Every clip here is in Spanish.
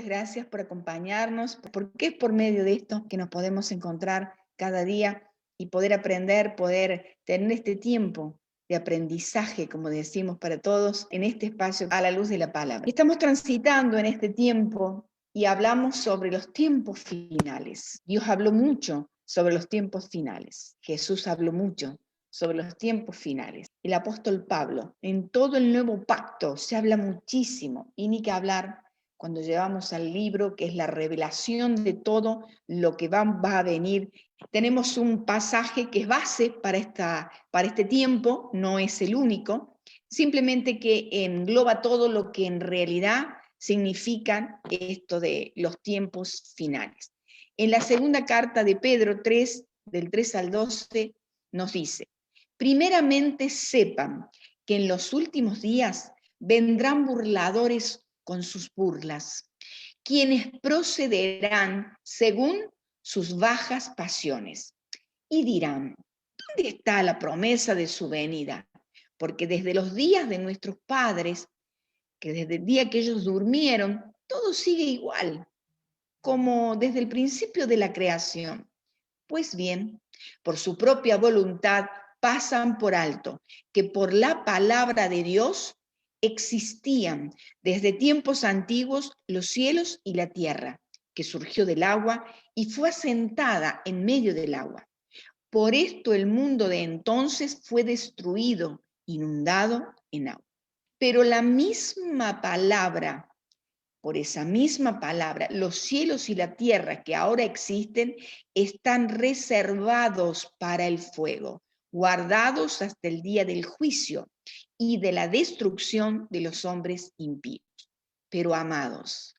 gracias por acompañarnos, porque es por medio de esto que nos podemos encontrar cada día y poder aprender, poder tener este tiempo de aprendizaje, como decimos para todos, en este espacio a la luz de la palabra. Estamos transitando en este tiempo y hablamos sobre los tiempos finales. Dios habló mucho sobre los tiempos finales. Jesús habló mucho sobre los tiempos finales. El apóstol Pablo, en todo el nuevo pacto se habla muchísimo, y ni que hablar cuando llevamos al libro que es la revelación de todo lo que va a venir. Tenemos un pasaje que es base para este tiempo, no es el único, simplemente que engloba todo lo que en realidad significan esto de los tiempos finales. En la segunda carta de Pedro 3, del 3 al 12, nos dice: primeramente sepan que en los últimos días vendrán burladores con sus burlas, quienes procederán según sus bajas pasiones, y dirán: ¿dónde está la promesa de su venida? Porque desde los días de nuestros padres, que desde el día que ellos durmieron, todo sigue igual, como desde el principio de la creación. Pues bien, por su propia voluntad pasan por alto que por la palabra de Dios existían desde tiempos antiguos los cielos y la tierra, que surgió del agua y fue asentada en medio del agua. Por esto el mundo de entonces fue destruido, inundado en agua. Pero la misma palabra, por esa misma palabra, los cielos y la tierra que ahora existen están reservados para el fuego, guardados hasta el día del juicio y de la destrucción de los hombres impíos. Pero amados,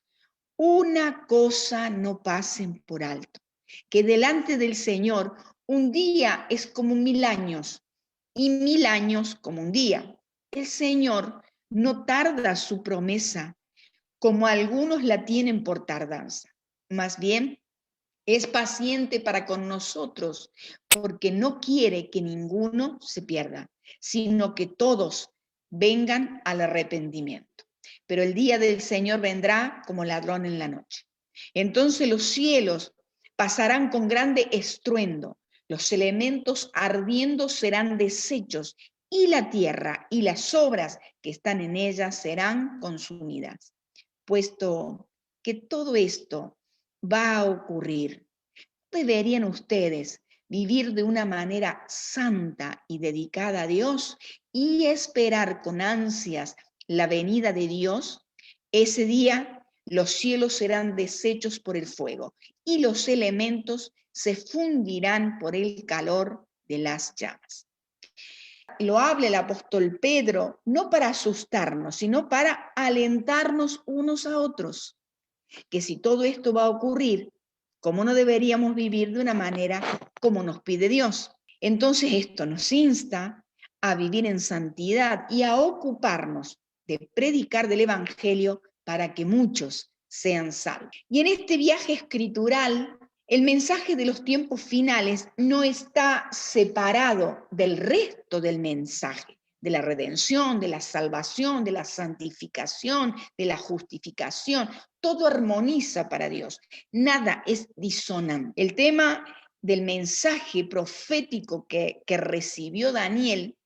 una cosa no pasen por alto, que delante del Señor un día es como 1000 años y 1000 años como un día. El Señor no tarda su promesa, como algunos la tienen por tardanza. Más bien, es paciente para con nosotros, porque no quiere que ninguno se pierda, sino que todos vengan al arrepentimiento. Pero el día del Señor vendrá como ladrón en la noche. Entonces los cielos pasarán con grande estruendo, los elementos ardiendo serán deshechos, y la tierra y las obras que están en ella serán consumidas. Puesto que todo esto va a ocurrir, ¿deberían ustedes vivir de una manera santa y dedicada a Dios y esperar con ansias la venida de Dios? Ese día los cielos serán deshechos por el fuego y los elementos se fundirán por el calor de las llamas. Lo habla el apóstol Pedro, no para asustarnos, sino para alentarnos unos a otros, que si todo esto va a ocurrir, ¿cómo no deberíamos vivir de una manera como nos pide Dios? Entonces esto nos insta a vivir en santidad y a ocuparnos de predicar del Evangelio para que muchos sean salvos. Y en este viaje escritural, el mensaje de los tiempos finales no está separado del resto del mensaje, de la redención, de la salvación, de la santificación, de la justificación. Todo armoniza para Dios, nada es disonante. El tema del mensaje profético que recibió Daniel,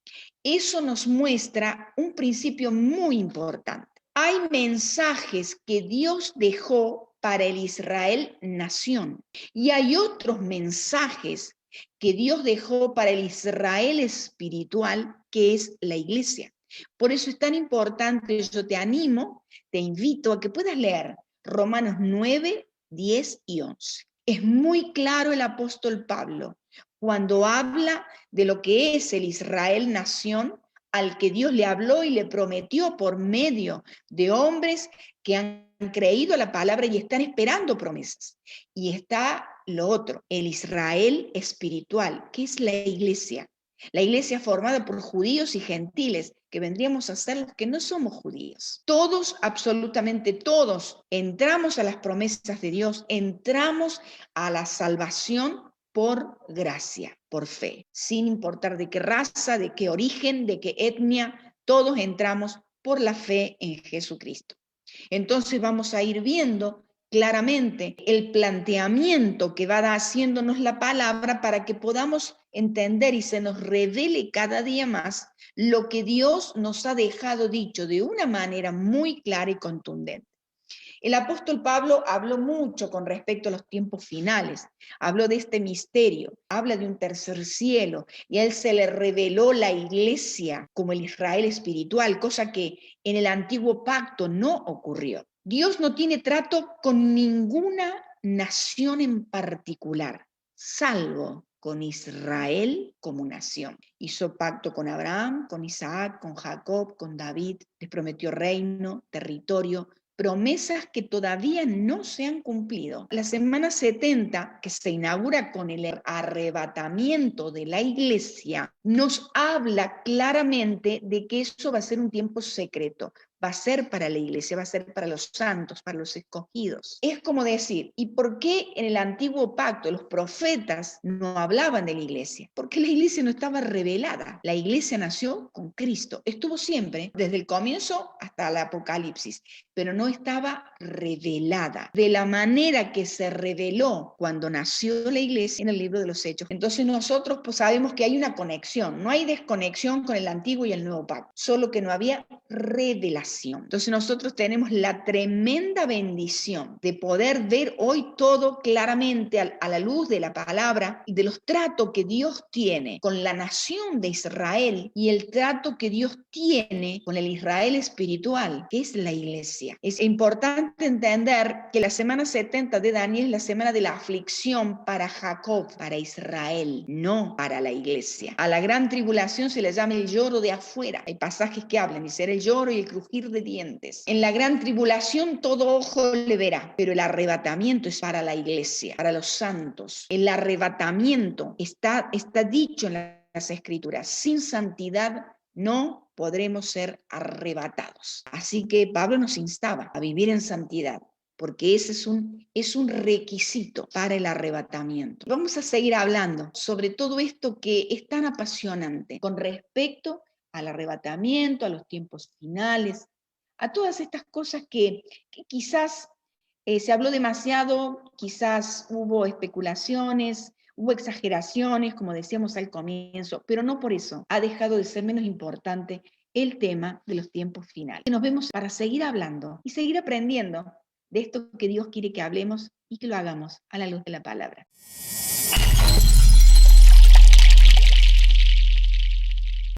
eso nos muestra un principio muy importante. Hay mensajes que Dios dejó para el Israel nación y hay otros mensajes que Dios dejó para el Israel espiritual, que es la iglesia. Por eso es tan importante, yo te animo, te invito a que puedas leer Romanos 9, 10 y 11. Es muy claro el apóstol Pablo cuando habla de lo que es el Israel nación, al que Dios le habló y le prometió por medio de hombres que han creído a la palabra y están esperando promesas. Y está lo otro, el Israel espiritual, que es la iglesia. La iglesia formada por judíos y gentiles, que vendríamos a ser los que no somos judíos. Todos, absolutamente todos, entramos a las promesas de Dios, entramos a la salvación por gracia, por fe, sin importar de qué raza, de qué origen, de qué etnia, todos entramos por la fe en Jesucristo. Entonces vamos a ir viendo claramente el planteamiento que va haciéndonos la palabra para que podamos entender y se nos revele cada día más lo que Dios nos ha dejado dicho de una manera muy clara y contundente. El apóstol Pablo habló mucho con respecto a los tiempos finales, habló de este misterio, habla de un tercer cielo, y a él se le reveló la iglesia como el Israel espiritual, cosa que en el antiguo pacto no ocurrió. Dios no tiene trato con ninguna nación en particular, salvo con Israel como nación. Hizo pacto con Abraham, con Isaac, con Jacob, con David, les prometió reino, territorio, promesas que todavía no se han cumplido. La semana 70, que se inaugura con el arrebatamiento de la iglesia, nos habla claramente de que eso va a ser un tiempo secreto. Va a ser para la iglesia, va a ser para los santos, para los escogidos. Es como decir, ¿y por qué en el antiguo pacto los profetas no hablaban de la iglesia? Porque la iglesia no estaba revelada. La iglesia nació con Cristo. Estuvo siempre, desde el comienzo hasta el Apocalipsis, pero no estaba revelada de la manera que se reveló cuando nació la iglesia en el libro de los Hechos. Entonces nosotros pues sabemos que hay una conexión, no hay desconexión con el antiguo y el nuevo pacto, solo que no había revelación. Entonces nosotros tenemos la tremenda bendición de poder ver hoy todo claramente a la luz de la palabra y de los tratos que Dios tiene con la nación de Israel y el trato que Dios tiene con el Israel espiritual, que es la iglesia. Es importante entender que la semana 70 de Daniel es la semana de la aflicción para Jacob, para Israel, no para la iglesia. A la gran tribulación se le llama el lloro de afuera. Hay pasajes que hablan, y será el lloro y el crujir de dientes. En la gran tribulación todo ojo le verá, pero el arrebatamiento es para la iglesia, para los santos. El arrebatamiento está dicho en las Escrituras. Sin santidad no podremos ser arrebatados. Así que Pablo nos instaba a vivir en santidad, porque ese es un requisito para el arrebatamiento. Vamos a seguir hablando sobre todo esto que es tan apasionante con respecto al arrebatamiento, a los tiempos finales, a todas estas cosas que quizás se habló demasiado, quizás hubo especulaciones, hubo exageraciones, como decíamos al comienzo, pero no por eso ha dejado de ser menos importante el tema de los tiempos finales. Nos vemos para seguir hablando y seguir aprendiendo de esto que Dios quiere que hablemos y que lo hagamos a la luz de la palabra.